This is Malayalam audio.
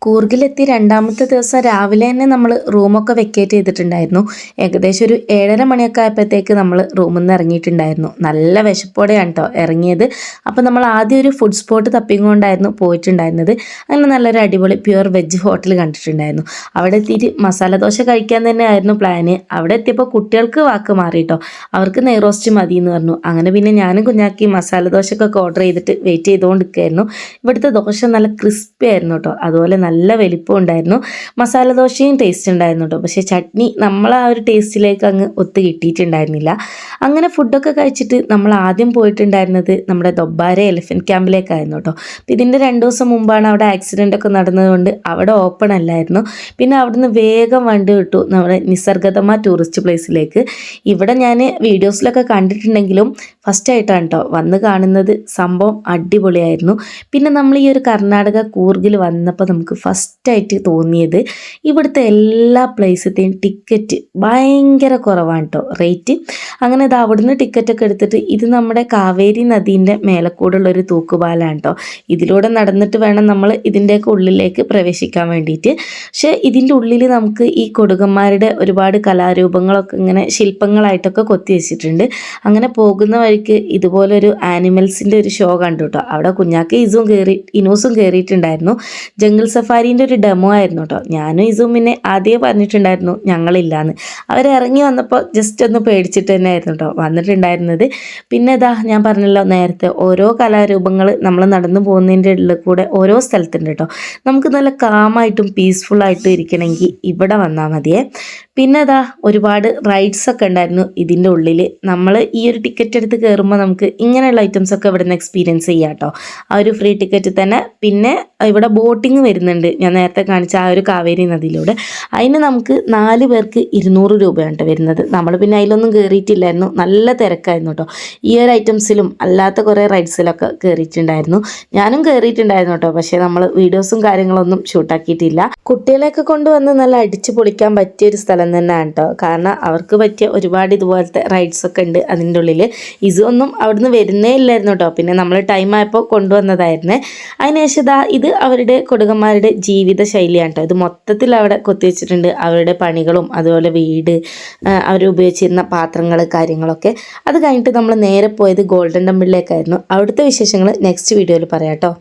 കൂർഗിലെത്തി രണ്ടാമത്തെ ദിവസം രാവിലെ തന്നെ നമ്മൾ റൂമൊക്കെ വെക്കേറ്റ് ചെയ്തിട്ടുണ്ടായിരുന്നു. ഏകദേശം ഒരു 7:30 മണിയൊക്കെ ആയപ്പോഴത്തേക്ക് നമ്മൾ റൂമിൽ നിന്ന് ഇറങ്ങിയിട്ടുണ്ടായിരുന്നു. നല്ല വിശപ്പോടെയാണ് കേട്ടോ ഇറങ്ങിയത്. അപ്പോൾ നമ്മൾ ആദ്യം ഒരു ഫുഡ് സ്പോട്ട് തപ്പിക്കൊണ്ടായിരുന്നു പോയിട്ടുണ്ടായിരുന്നത്. അങ്ങനെ നല്ലൊരു അടിപൊളി പ്യുവർ വെജ് ഹോട്ടൽ കണ്ടിട്ടുണ്ടായിരുന്നു. അവിടെ എത്തിയിട്ട് മസാല ദോശ കഴിക്കാൻ തന്നെ ആയിരുന്നു പ്ലാന്. അവിടെ എത്തിയപ്പോൾ കുട്ടികൾക്ക് വാക്ക് മാറി കേട്ടോ. അവർക്ക് നെയ്റോസ്റ്റ് മതി എന്ന് പറഞ്ഞു. അങ്ങനെ പിന്നെ ഞാനും കുഞ്ഞാക്കി മസാല ദോശക്കൊക്കെ ഓർഡർ ചെയ്തിട്ട് വെയിറ്റ് ചെയ്തുകൊണ്ടിരിക്കുകയായിരുന്നു. ഇവിടുത്തെ ദോശ നല്ല ക്രിസ്പി ആയിരുന്നു കേട്ടോ. അതുപോലെ നല്ല വലിപ്പം ഉണ്ടായിരുന്നു. മസാല ദോശയും ടേസ്റ്റ് ഉണ്ടായിരുന്നു കേട്ടോ. പക്ഷേ ചട്നി നമ്മൾ ആ ഒരു ടേസ്റ്റിലേക്ക് അങ്ങ് ഒത്ത് കിട്ടിയിട്ടുണ്ടായിരുന്നില്ല. അങ്ങനെ ഫുഡൊക്കെ കഴിച്ചിട്ട് നമ്മൾ ആദ്യം പോയിട്ടുണ്ടായിരുന്നത് നമ്മുടെ ദൊബ്ബാര എലിഫൻറ്റ് ക്യാമ്പിലേക്കായിരുന്നു കേട്ടോ. അപ്പോൾ ഇതിൻ്റെ 2 ദിവസം മുമ്പാണ് അവിടെ ആക്സിഡൻ്റ് ഒക്കെ നടന്നതുകൊണ്ട് അവിടെ ഓപ്പൺ അല്ലായിരുന്നു. പിന്നെ അവിടുന്ന് വേഗം വണ്ടി വിട്ടു നമ്മുടെ നിസർഗതമ ടൂറിസ്റ്റ് പ്ലേസിലേക്ക്. ഇവിടെ ഞാൻ വീഡിയോസിലൊക്കെ കണ്ടിട്ടുണ്ടെങ്കിലും ഫസ്റ്റ് ആയിട്ടാണ് കേട്ടോ വന്ന് കാണുന്നത്. സംഭവം അടിപൊളിയായിരുന്നു. പിന്നെ നമ്മൾ ഈ ഒരു കർണാടക കൂർഗിൽ വന്നപ്പോൾ നമുക്ക് ഫസ്റ്റായിട്ട് തോന്നിയത് ഇവിടുത്തെ എല്ലാ പ്ലേസത്തെയും ടിക്കറ്റ് ഭയങ്കര കുറവാണ് കേട്ടോ റേറ്റ്. അങ്ങനെ ഇത് അവിടുന്ന് ടിക്കറ്റൊക്കെ എടുത്തിട്ട് ഇത് നമ്മുടെ കാവേരി നദീൻ്റെ മേലക്കൂടുള്ളൊരു തൂക്കുപാലാണ് കേട്ടോ. ഇതിലൂടെ നടന്നിട്ട് വേണം നമ്മൾ ഇതിൻ്റെയൊക്കെ ഉള്ളിലേക്ക് പ്രവേശിക്കാൻ വേണ്ടിയിട്ട്. പക്ഷേ ഇതിൻ്റെ ഉള്ളിൽ നമുക്ക് ഈ കൊടുകന്മാരുടെ ഒരുപാട് കലാരൂപങ്ങളൊക്കെ ഇങ്ങനെ ശില്പങ്ങളായിട്ടൊക്കെ കൊത്തി വെച്ചിട്ടുണ്ട്. അങ്ങനെ പോകുന്ന വഴിക്ക് ഇതുപോലൊരു ആനിമൽസിൻ്റെ ഒരു ഷോ കണ്ടു കേട്ടോ. അവിടെ കുഞ്ഞാക്ക് ഇനൂസും കയറിയിട്ടുണ്ടായിരുന്നു. ജംഗിൾ സഫാരീൻ്റെ ഒരു ഡെമോ ആയിരുന്നു കേട്ടോ. ഞാനും ഇസും പിന്നെ ആദ്യമേ പറഞ്ഞിട്ടുണ്ടായിരുന്നു ഞങ്ങളില്ലാന്ന്. അവരിറങ്ങി വന്നപ്പോൾ ജസ്റ്റ് ഒന്ന് പേടിച്ചിട്ട് തന്നെ ആയിരുന്നു കേട്ടോ വന്നിട്ടുണ്ടായിരുന്നത്. പിന്നെ ഇതാ ഞാൻ പറഞ്ഞല്ലോ നേരത്തെ ഓരോ കലാരൂപങ്ങൾ നമ്മൾ നടന്നു പോകുന്നതിൻ്റെ ഉള്ളിൽ കൂടെ ഓരോ സ്ഥലത്തുണ്ട് കേട്ടോ. നമുക്ക് നല്ല കാമായിട്ടും പീസ്ഫുള്ളായിട്ടും ഇരിക്കണമെങ്കിൽ ഇവിടെ വന്നാൽ മതിയേ. പിന്നെ ഇതാ ഒരുപാട് റൈഡ്സൊക്കെ ഉണ്ടായിരുന്നു ഇതിൻ്റെ ഉള്ളിൽ. നമ്മൾ ഈ ഒരു ടിക്കറ്റ് എടുത്ത് കയറുമ്പോൾ നമുക്ക് ഇങ്ങനെയുള്ള ഐറ്റംസൊക്കെ ഇവിടെ നിന്ന് എക്സ്പീരിയൻസ് ചെയ്യാം കേട്ടോ. ആ ഒരു ഫ്രീ ടിക്കറ്റ് തന്നെ. പിന്നെ ഇവിടെ ബോട്ടിങ് വരുന്നുണ്ട്, ഞാൻ നേരത്തെ കാണിച്ച ആ ഒരു കാവേരി നദിയിലൂടെ. അതിന് നമുക്ക് 4 പേർക്ക് 200 രൂപയാണ് കേട്ടോ വരുന്നത്. നമ്മൾ പിന്നെ അതിലൊന്നും കയറിയിട്ടില്ലായിരുന്നു, നല്ല തിരക്കായിരുന്നു കേട്ടോ. ഈ ഒരു ഐറ്റംസിലും അല്ലാത്ത കുറേ റൈഡ്സിലൊക്കെ കയറിയിട്ടുണ്ടായിരുന്നു. ഞാനും കയറിയിട്ടുണ്ടായിരുന്നു കേട്ടോ. പക്ഷേ നമ്മൾ വീഡിയോസും കാര്യങ്ങളൊന്നും ഷൂട്ടാക്കിയിട്ടില്ല. കുട്ടികളെയൊക്കെ കൊണ്ടുവന്ന് നല്ല അടിച്ച് പൊളിക്കാൻ പറ്റിയൊരു സ്ഥലം തന്നെയാണ് കേട്ടോ. കാരണം അവർക്ക് പറ്റിയ ഒരുപാട് ഇതുപോലത്തെ റൈഡ്സൊക്കെ ഉണ്ട് അതിൻ്റെ ഉള്ളിൽ. ഇതൊന്നും അവിടുന്ന് വരുന്നേ ഇല്ലായിരുന്നു കേട്ടോ. പിന്നെ നമ്മൾ ടൈം ആയപ്പോൾ കൊണ്ടുവന്നതായിരുന്നേ. അതിനുശേഷം ഇത് അവരുടെ കൊടുകന്മാരുടെ ജീവിത ശൈലിയാണ് കേട്ടോ. ഇത് മൊത്തത്തിൽ അവിടെ കൊത്തിവെച്ചിട്ടുണ്ട്. അവരുടെ പണികളും അതുപോലെ വീട്, അവർ ഉപയോഗിച്ചിരുന്ന പാത്രങ്ങൾ കാര്യങ്ങളൊക്കെ. അത് കഴിഞ്ഞിട്ട് നമ്മൾ നേരെ പോയത് ഗോൾഡൻ ടെമ്പിളിലേക്കായിരുന്നു. അവിടുത്തെ വിശേഷങ്ങൾ നെക്സ്റ്റ് വീഡിയോയിൽ പറയാം കേട്ടോ.